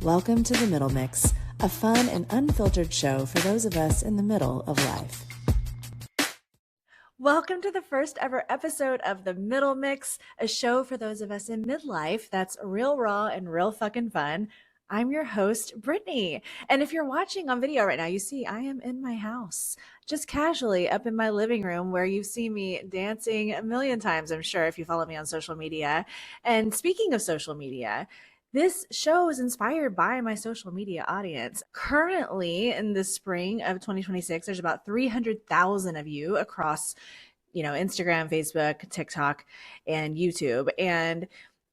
Welcome to The Middle Mix, a fun and unfiltered show for those of us in the middle of life. Welcome to the first ever episode of The Middle Mix, a show for those of us in midlife that's real raw and real fucking fun. I'm your host, Britney. And if you're watching on video right now, you see I am in my house, just casually up in my living room where you've seen me dancing a million times, I'm sure, if you follow me on social media. And speaking of social media, this show is inspired by my social media audience. Currently, in the spring of 2026, there's about 300,000 of you across, Instagram, Facebook, TikTok, and YouTube. And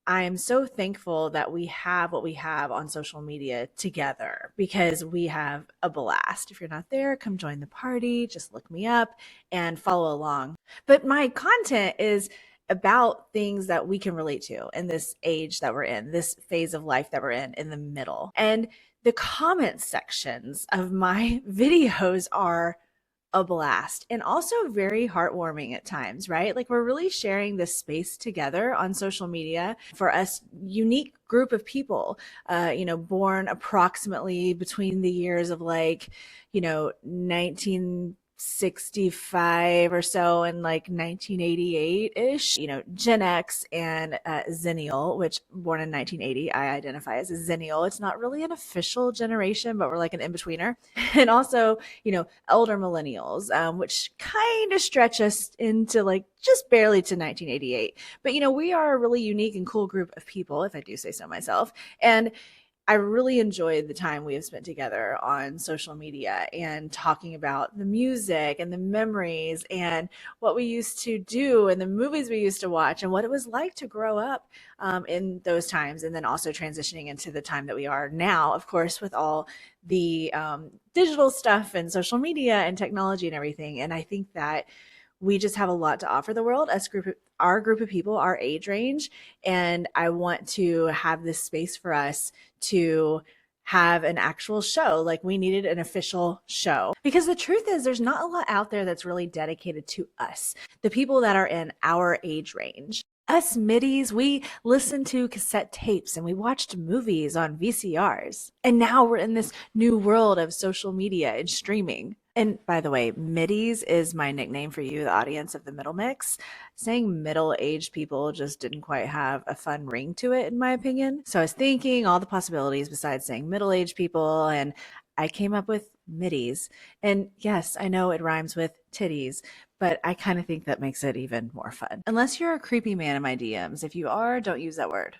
I am so thankful that we have what we have on social media together because we have a blast. If you're not there, come join the party. Just look me up and follow along. But my content is about things that we can relate to in this age that we're in, this phase of life that we're in the middle. And the comment sections of my videos are a blast and also very heartwarming at times, right? Like we're really sharing this space together on social media for us unique group of people, born approximately between the years of 1965 or so and 1988-ish, Gen X and Zennial, which born in 1980, I identify as a Zennial. It's not really an official generation, but we're like an in-betweener. And also, elder millennials, which kind of stretch us into just barely to 1988. But, we are a really unique and cool group of people, if I do say so myself. And I really enjoyed the time we have spent together on social media and talking about the music and the memories and what we used to do and the movies we used to watch and what it was like to grow up in those times, and then also transitioning into the time that we are now, of course, with all the digital stuff and social media and technology and everything. And I think that we just have a lot to offer the world as our group of people, our age range. And I want to have this space for us to have an actual show. Like we needed an official show because the truth is there's not a lot out there that's really dedicated to us, the people that are in our age range. Us middies, we listened to cassette tapes and we watched movies on VCRs. And now we're in this new world of social media and streaming. And by the way, middies is my nickname for you, the audience of The Middle Mix. Saying middle-aged people just didn't quite have a fun ring to it, in my opinion. So I was thinking all the possibilities besides saying middle-aged people, and I came up with middies. And yes, I know it rhymes with titties, but I kind of think that makes it even more fun. Unless you're a creepy man in my DMs. If you are, don't use that word.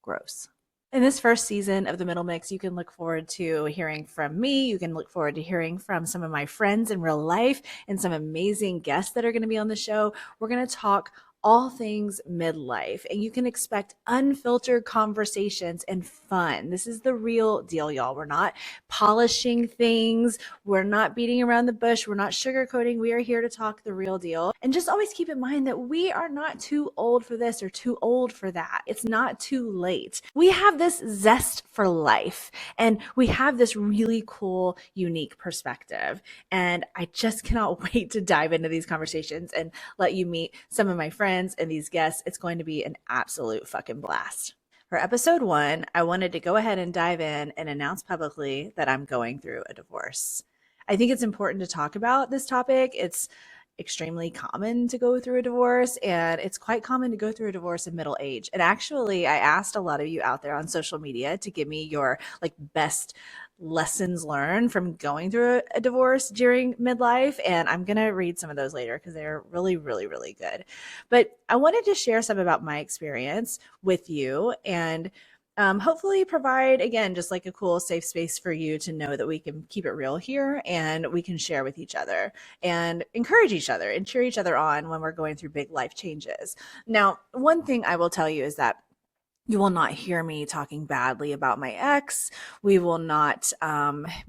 Gross. In this first season of The Middle Mix, you can look forward to hearing from me. You can look forward to hearing from some of my friends in real life and some amazing guests that are going to be on the show. We're going to talk all things midlife, and you can expect unfiltered conversations and fun. This is the real deal, y'all. We're not polishing things. We're not beating around the bush. We're not sugarcoating. We are here to talk the real deal. And just always keep in mind that we are not too old for this or too old for that. It's not too late. We have this zest for life, and we have this really cool, unique perspective. And I just cannot wait to dive into these conversations and let you meet some of my friends and these guests. It's going to be an absolute fucking blast. For episode 1, I wanted to go ahead and dive in and announce publicly that I'm going through a divorce. I think it's important to talk about this topic. It's extremely common to go through a divorce, and it's quite common to go through a divorce in middle age. And actually, I asked a lot of you out there on social media to give me your best lessons learned from going through a divorce during midlife, and I'm gonna read some of those later because they're really, really, really good. But I wanted to share some about my experience with you and hopefully provide, again, just a cool safe space for you to know that we can keep it real here and we can share with each other and encourage each other and cheer each other on when we're going through big life changes. Now, one thing I will tell you is that you will not hear me talking badly about my ex. We will not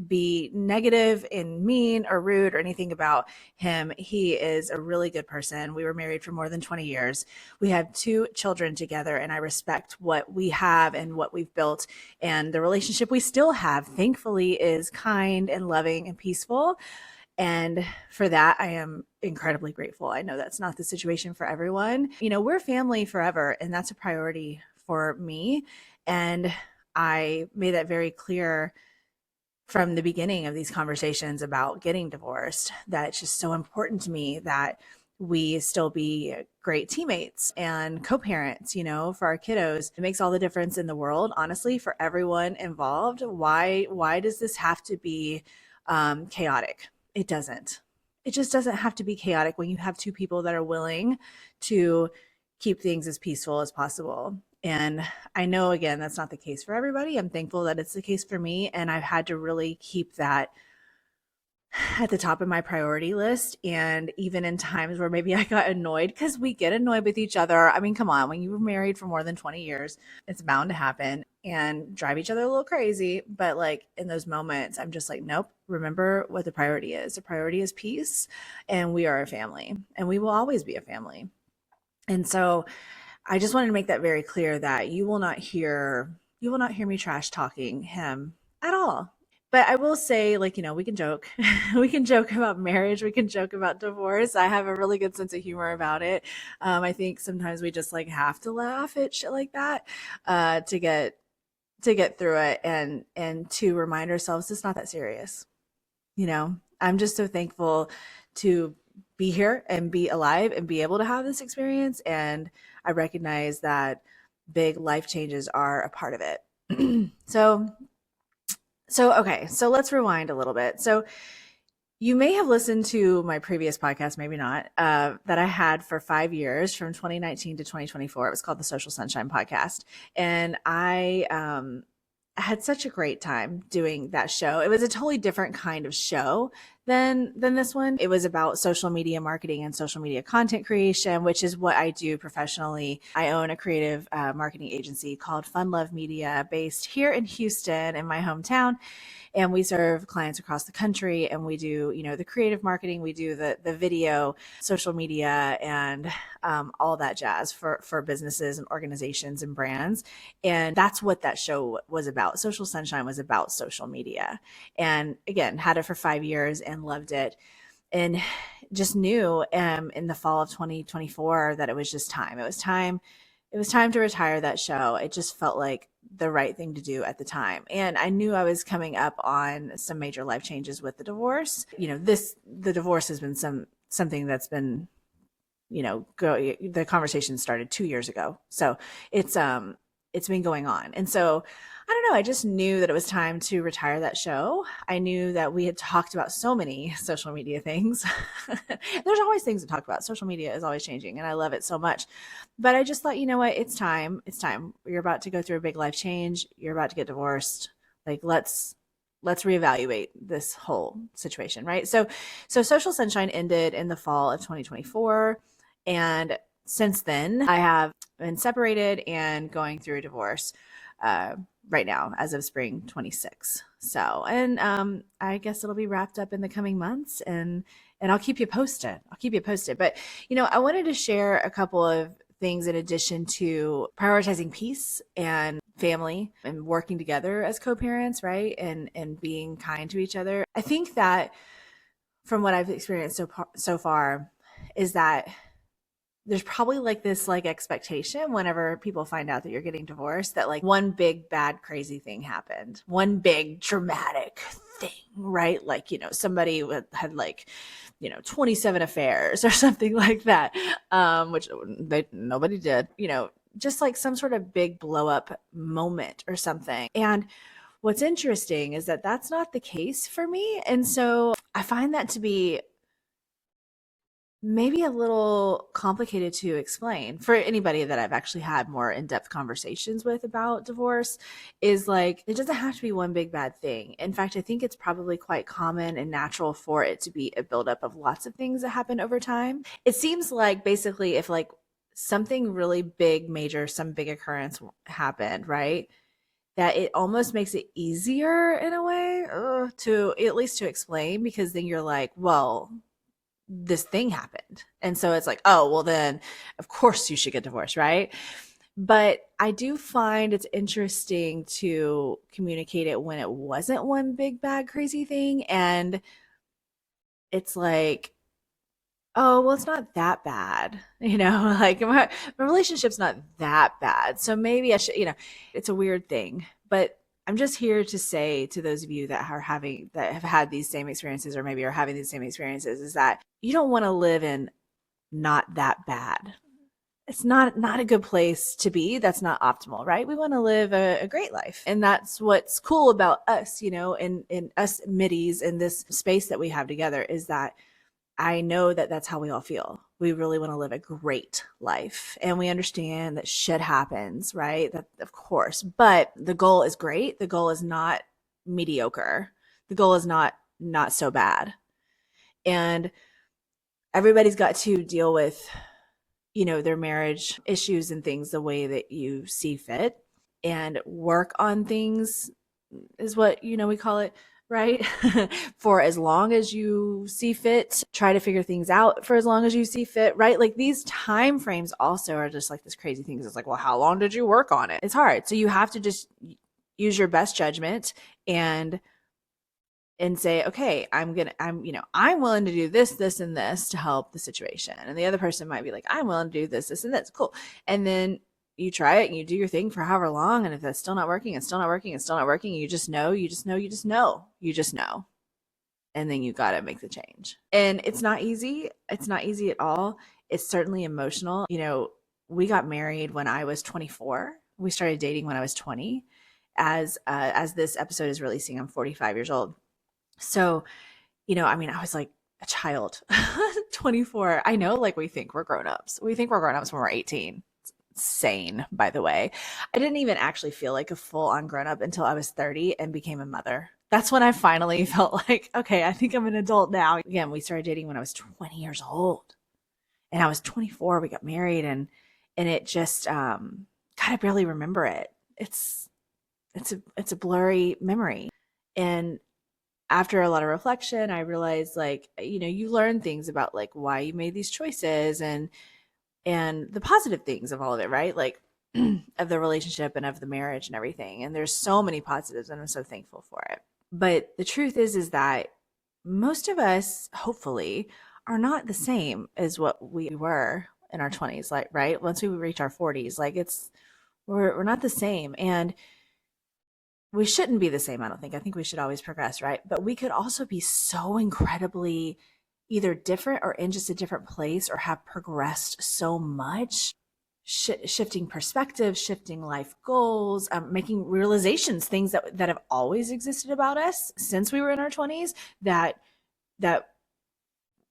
be negative and mean or rude or anything about him. He is a really good person. We were married for more than 20 years. We have 2 children together, and I respect what we have and what we've built. And the relationship we still have, thankfully, is kind and loving and peaceful. And for that, I am incredibly grateful. I know that's not the situation for everyone. We're family forever, and that's a priority for me. And I made that very clear from the beginning of these conversations about getting divorced, that it's just so important to me that we still be great teammates and co-parents, for our kiddos. It makes all the difference in the world, honestly, for everyone involved. Why does this have to be chaotic? It doesn't. It just doesn't have to be chaotic when you have two people that are willing to keep things as peaceful as possible. And I know, again, that's not the case for everybody. I'm thankful that it's the case for me. And I've had to really keep that at the top of my priority list. And even in times where maybe I got annoyed, because we get annoyed with each other. I mean, come on, when you were married for more than 20 years, it's bound to happen and drive each other a little crazy. But like in those moments, I'm just like, nope, remember what the priority is. The priority is peace. And we are a family and we will always be a family. And so I just wanted to make that very clear that you will not hear me trash talking him at all. But I will say, like, we can joke. We can joke about marriage. We can joke about divorce. I have a really good sense of humor about it. I think sometimes we just like have to laugh at shit like that to get through it and to remind ourselves it's not that serious. I'm just so thankful to be here and be alive and be able to have this experience. And I recognize that big life changes are a part of it. Okay, so let's rewind a little bit. So you may have listened to my previous podcast, maybe not, that I had for 5 years from 2019 to 2024. It was called the Social Sunshine Podcast. And I had such a great time doing that show. It was a totally different kind of show than this one. It was about social media marketing and social media content creation, which is what I do professionally. I own a creative marketing agency called Fun Love Media, based here in Houston, in my hometown. And we serve clients across the country, and we do, the creative marketing, we do the video, social media, and all that jazz for businesses and organizations and brands. And that's what that show was about. Social Sunshine was about social media. And again, had it for 5 years and loved it. And just knew in the fall of 2024 that it was just time. It was time to retire that show. It just felt like the right thing to do at the time. And I knew I was coming up on some major life changes with the divorce. The divorce has been something that's been, the conversation started 2 years ago. So it's been going on. And so I don't know, I just knew that it was time to retire that show. I knew that we had talked about so many social media things. There's always things to talk about. Social media is always changing and I love it so much. But I just thought, you know what, it's time. It's time. You're about to go through a big life change. You're about to get divorced. Like let's reevaluate this whole situation, right? So Social Sunshine ended in the fall of 2024. And since then, I have been separated and going through a divorce right now as of spring 26. So, and I guess it'll be wrapped up in the coming months, and I'll keep you posted. But I wanted to share a couple of things in addition to prioritizing peace and family and working together as co-parents, right? And being kind to each other. I think that from what I've experienced so far is that there's probably like this like expectation whenever people find out that you're getting divorced that like one big bad crazy thing happened, one big dramatic thing, right? Like, somebody had like, 27 affairs or something like that, which nobody did, just like some sort of big blow up moment or something. And what's interesting is that that's not the case for me. And so I find that to be maybe a little complicated to explain for anybody that I've actually had more in-depth conversations with about divorce. Is like, it doesn't have to be one big bad thing. In fact, I think it's probably quite common and natural for it to be a buildup of lots of things that happen over time. It seems like basically if like something really big, major, some big occurrence happened, right? That it almost makes it easier in a way to at least to explain, because then you're like, well, this thing happened. And so it's like, oh, well, then of course you should get divorced, right? But I do find it's interesting to communicate it when it wasn't one big, bad, crazy thing. And it's like, oh, well, it's not that bad. Like my relationship's not that bad. So maybe I should, it's a weird thing But I'm just here to say to those of you that have had these same experiences or maybe are having these same experiences is that you don't want to live in not that bad. It's not a good place to be. That's not optimal, right? We want to live a great life. And that's what's cool about us, in us middies in this space that we have together is that I know that that's how we all feel. We really want to live a great life. And we understand that shit happens, right? That, of course. But the goal is great. The goal is not mediocre. The goal is not so bad. And everybody's got to deal with, their marriage issues and things the way that you see fit and work on things is what we call it, right? For as long as you see fit, try to figure things out for as long as you see fit, right? Like these time frames also are just like this crazy thing. It's like, well, how long did you work on it? It's hard. So you have to just use your best judgment and say, okay, I'm willing to do this and this to help the situation. And the other person might be like, I'm willing to do this and this. Cool. And then you try it and you do your thing for however long. And if that's still not working, it's still not working, it's still not working, you just know. And then you got to make the change. And it's not easy. It's not easy at all. It's certainly emotional. We got married when I was 24. We started dating when I was 20. As this episode is releasing, I'm 45 years old. So, I was like a child, 24. I know, like, we think we're grown-ups. We think we're grown-ups when we're 18. It's insane, by the way. I didn't even actually feel like a full-on grown-up until I was 30 and became a mother. That's when I finally felt like, okay, I think I'm an adult now. Again, we started dating when I was 20 years old. And I was 24. We got married, and it just, God, I barely remember it. It's a blurry memory. And after a lot of reflection, I realized like, you learn things about like why you made these choices and the positive things of all of it, right? Like of the relationship and of the marriage and everything. And there's so many positives and I'm so thankful for it. But the truth is that most of us, hopefully, are not the same as what we were in our 20s, like, right? Once we reach our 40s, like we're not the same. And we shouldn't be the same, I don't think. I think we should always progress, right? But we could also be so incredibly either different or in just a different place or have progressed so much, shifting perspectives, shifting life goals, making realizations, things that have always existed about us since we were in our 20s that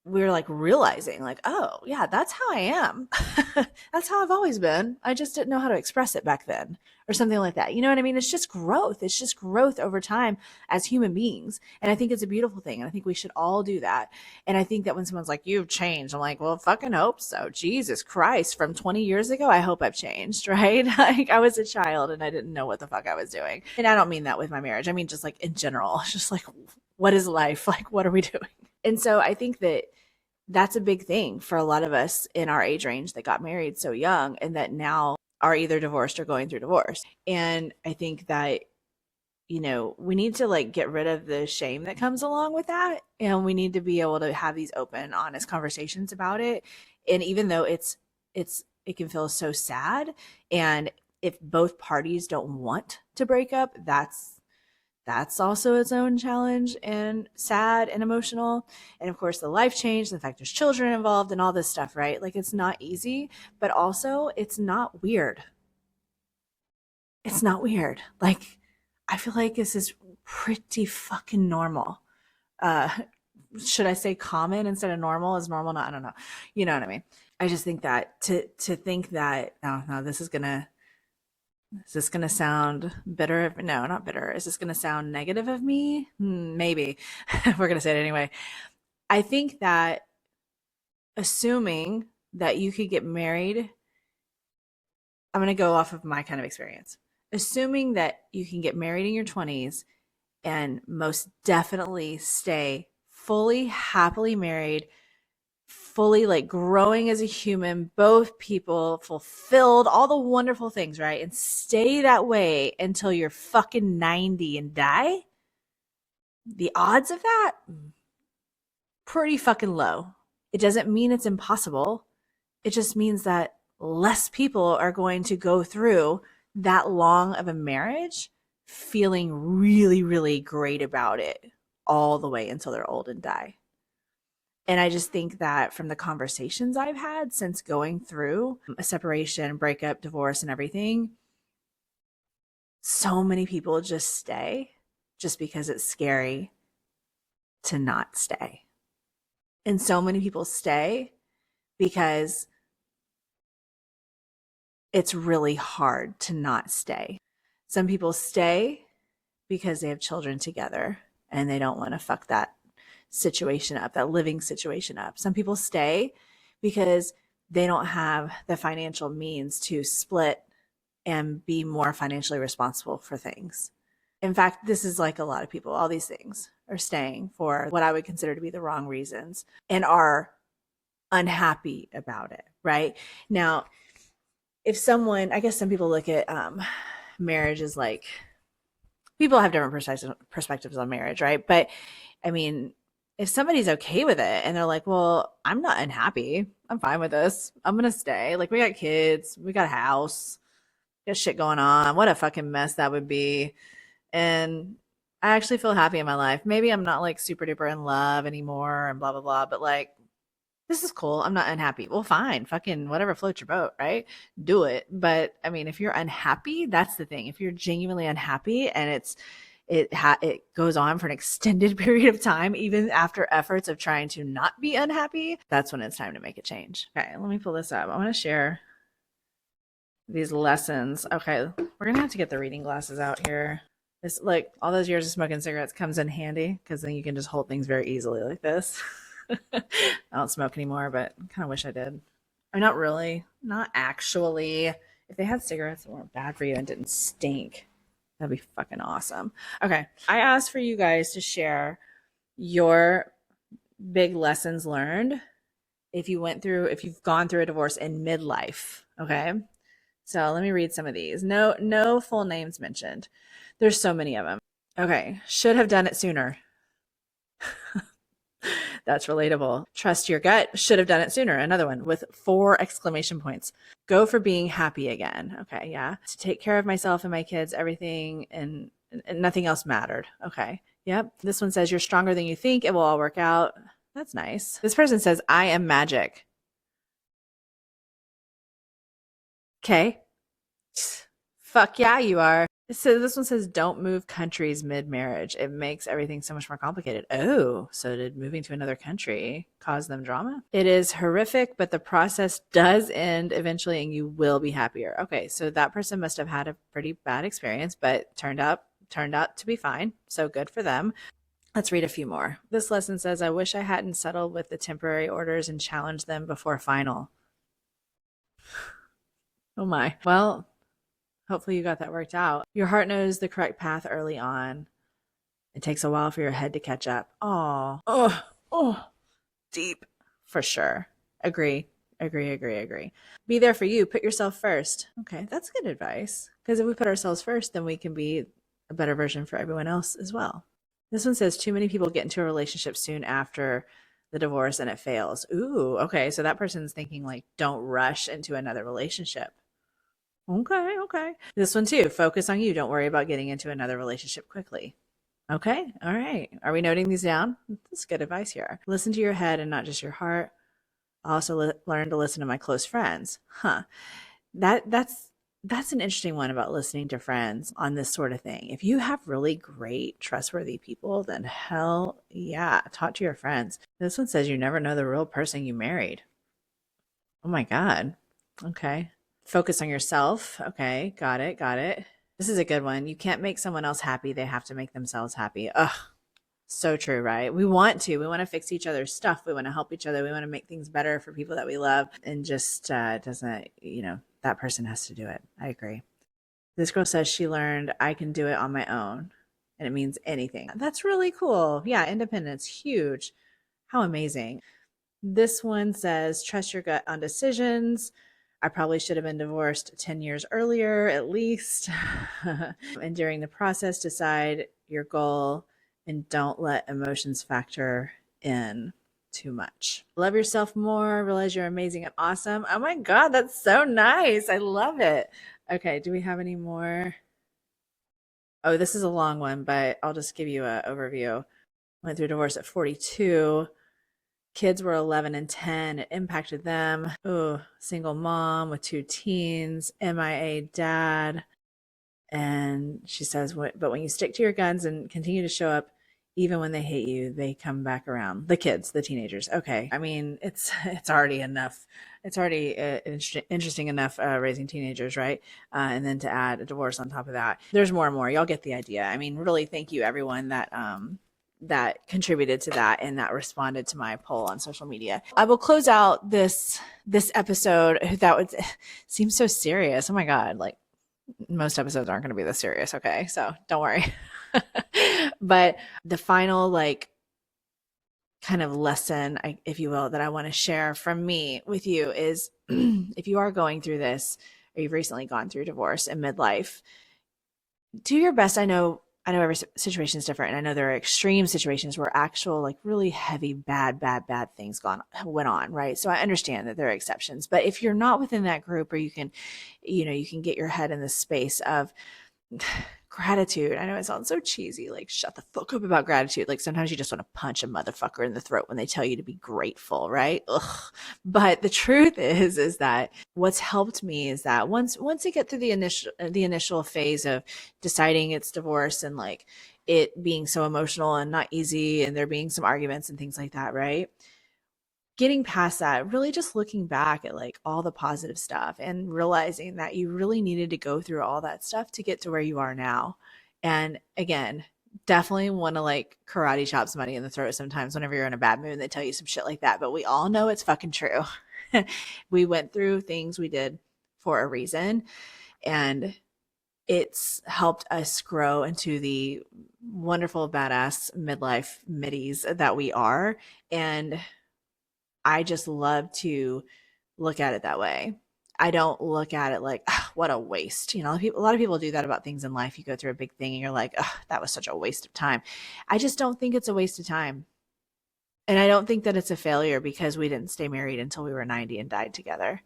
we're like realizing like, oh yeah, that's how I am. That's how I've always been. I just didn't know how to express it back then or something like that. You know what I mean? It's just growth. It's just growth over time as human beings. And I think it's a beautiful thing. And I think we should all do that. And I think that when someone's like, you've changed, I'm like, well, fucking hope so. Jesus Christ. From 20 years ago, I hope I've changed, right? Like I was a child and I didn't know what the fuck I was doing. And I don't mean that with my marriage. I mean, just like in general, it's just like, what is life? Like, what are we doing? And so I think that that's a big thing for a lot of us in our age range that got married so young and that now are either divorced or going through divorce. And I think that, we need to like get rid of the shame that comes along with that. And we need to be able to have these open, honest conversations about it. And even though it can feel so sad. And if both parties don't want to break up, that's also its own challenge and sad and emotional. And of course, the life change, the fact there's children involved and all this stuff, right? Like it's not easy, but also it's not weird. It's not weird. Like, I feel like this is pretty fucking normal. Uh, should I say common instead of normal? Is normal not? I don't know. You know what I mean? I just think that to think that, no, is this going to sound bitter? No, not bitter. Is this going to sound negative of me? Maybe. We're going to say it anyway. I think that assuming that you could get married, I'm going to go off of my kind of experience. Assuming that you can get married in your 20s and most definitely stay fully happily married, fully like growing as a human, both people fulfilled, all the wonderful things, right? And stay that way until you're fucking 90 and die. The odds of that, pretty fucking low. It doesn't mean it's impossible. It just means that less people are going to go through that long of a marriage feeling really, really great about it all the way until they're old and die. And I just think that from the conversations I've had since going through a separation, breakup, divorce, and everything, so many people just stay just because it's scary to not stay. And so many people stay because it's really hard to not stay. Some people stay because they have children together and they don't want to fuck that situation up, that living situation up. Some people stay because they don't have the financial means to split and be more financially responsible for things. In fact, this is like a lot of people, all these things are staying for what I would consider to be the wrong reasons and are unhappy about it, right? Now, if someone, I guess some people look at marriage as like, people have different perspectives on marriage, right? But I mean, if somebody's okay with it and they're like, well, I'm not unhappy, I'm fine with this, I'm gonna stay. Like, we got kids, we got a house, we got shit going on. What a fucking mess that would be. And I actually feel happy in my life. Maybe I'm not like super duper in love anymore and blah blah blah, but like, this is cool. I'm not unhappy. Well, fine. Fucking whatever floats your boat, right? Do it. But I mean, if you're unhappy, that's the thing. If you're genuinely unhappy and it goes on for an extended period of time, even after efforts of trying to not be unhappy, that's when it's time to make a change. Okay, let me pull this up. I want to share these lessons. Okay, we're gonna have to get the reading glasses out here. It's like all those years of smoking cigarettes comes in handy because then you can just hold things very easily like this. I don't smoke anymore, but I kind of wish I did. I'm not really, not actually. If they had cigarettes that weren't bad for you and didn't stink, that'd be fucking awesome. Okay, I asked for you guys to share your big lessons learned if you've gone through a divorce in midlife. Okay, so let me read some of these. No full names mentioned. There's so many of them. Okay, should have done it sooner. That's relatable. Trust your gut. Should have done it sooner. Another one with 4 exclamation points. Go for being happy again. Okay, yeah. To take care of myself and my kids, everything and nothing else mattered. Okay. Yep. This one says you're stronger than you think. It will all work out. That's nice. This person says I am magic. Okay. Fuck yeah, you are. So this one says don't move countries mid-marriage. It makes everything so much more complicated. Oh, so did moving to another country cause them drama? It is horrific, but the process does end eventually and you will be happier. Okay, so that person must have had a pretty bad experience, but turned out to be fine. So good for them. Let's read a few more. This lesson says, I wish I hadn't settled with the temporary orders and challenged them before final. Oh my. Well, hopefully you got that worked out. Your heart knows the correct path early on. It takes a while for your head to catch up. Oh, deep for sure. Agree. Be there for you. Put yourself first. Okay, that's good advice. Because if we put ourselves first, then we can be a better version for everyone else as well. This one says too many people get into a relationship soon after the divorce and it fails. Ooh, okay. So that person's thinking like, don't rush into another relationship. Okay. This one too. Focus on you. Don't worry about getting into another relationship quickly. Okay. All right. Are we noting these down? That's good advice here. Listen to your head and not just your heart. I also learn to listen to my close friends. Huh. That's an interesting one about listening to friends on this sort of thing. If you have really great, trustworthy people, then hell yeah, talk to your friends. This one says you never know the real person you married. Oh my God. Okay. Focus on yourself. Okay. Got it. This is a good one. You can't make someone else happy. They have to make themselves happy. Ugh. So true, right? We want to. We want to fix each other's stuff. We want to help each other. We want to make things better for people that we love. And just doesn't, that person has to do it. I agree. This girl says she learned I can do it on my own. And it means anything. That's really cool. Yeah, independence, huge. How amazing. This one says trust your gut on decisions. I probably should have been divorced 10 years earlier, at least. And during the process, decide your goal and don't let emotions factor in too much. Love yourself more, realize you're amazing and awesome. Oh my God, that's so nice. I love it. Okay, do we have any more? Oh, this is a long one, but I'll just give you an overview. Went through divorce at 42. Kids were 11 and 10. It impacted them. Oh, single mom with two teens, MIA dad. And she says, but when you stick to your guns and continue to show up, even when they hate you, they come back around. The kids, the teenagers. Okay. I mean, it's already enough. It's already interesting enough raising teenagers, right? And then to add a divorce on top of that. There's more and more. Y'all get the idea. I mean, really, thank you everyone that contributed to that and that responded to my poll on social media. I will close out this episode that would seem so serious. Oh my God, like most episodes aren't going to be this serious, okay? So don't worry. But the final, like, kind of lesson, if you will, that I want to share from me with you is if you are going through this or you've recently gone through divorce in midlife, do your best. I know every situation is different, and I know there are extreme situations where actual, like, really heavy, bad things went on, right? So I understand that there are exceptions, but if you're not within that group, or you can, you can get your head in the space of gratitude. I know it sounds so cheesy, like shut the fuck up about gratitude. Like sometimes you just want to punch a motherfucker in the throat when they tell you to be grateful, right? Ugh. But the truth is that what's helped me is that once you get through the initial phase of deciding it's divorce and like it being so emotional and not easy and there being some arguments and things like that, right? Getting past that, really just looking back at like all the positive stuff and realizing that you really needed to go through all that stuff to get to where you are now. And again, definitely want to like karate chop somebody in the throat sometimes whenever you're in a bad mood and they tell you some shit like that. But we all know it's fucking true. We went through things we did for a reason, and it's helped us grow into the wonderful, badass midlife middies that we are. And I just love to look at it that way. I don't look at it like, "Ugh, what a waste." You know, a lot of people do that about things in life. You go through a big thing and you're like, "Ugh, that was such a waste of time." I just don't think it's a waste of time. And I don't think that it's a failure because we didn't stay married until we were 90 and died together.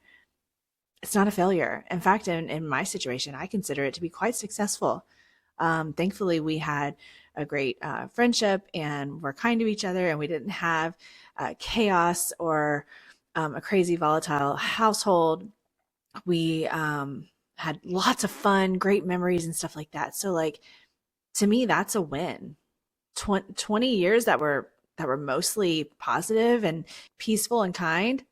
It's not a failure. In fact, in my situation, I consider it to be quite successful. Thankfully, we had a great friendship and we're kind to each other, and we didn't have chaos or a crazy volatile household. We had lots of fun, great memories and stuff like that. So like, to me, that's a win. 20 years that were mostly positive and peaceful and kind.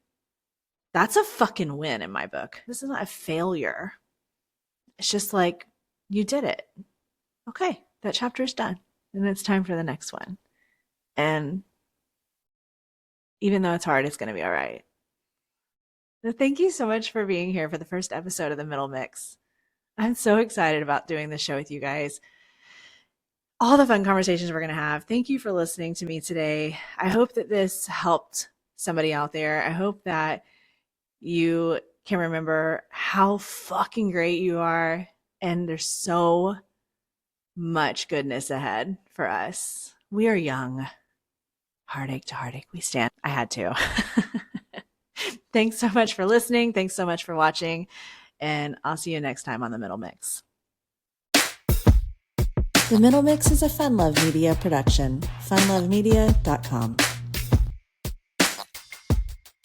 That's a fucking win in my book. This is not a failure. It's just like, you did it. Okay, that chapter is done. And it's time for the next one. And even though it's hard, it's going to be all right. So thank you so much for being here for the first episode of the Middle Mix. I'm so excited about doing this show with you guys. All the fun conversations we're going to have. Thank you for listening to me today. I hope that this helped somebody out there. I hope that you can remember how fucking great you are. And there's so much goodness ahead for us. We are young. Heartache to heartache, we stand. I had to. Thanks so much for listening. Thanks so much for watching. And I'll see you next time on The Middle Mix. The Middle Mix is a Fun Love Media production. funlovemedia.com.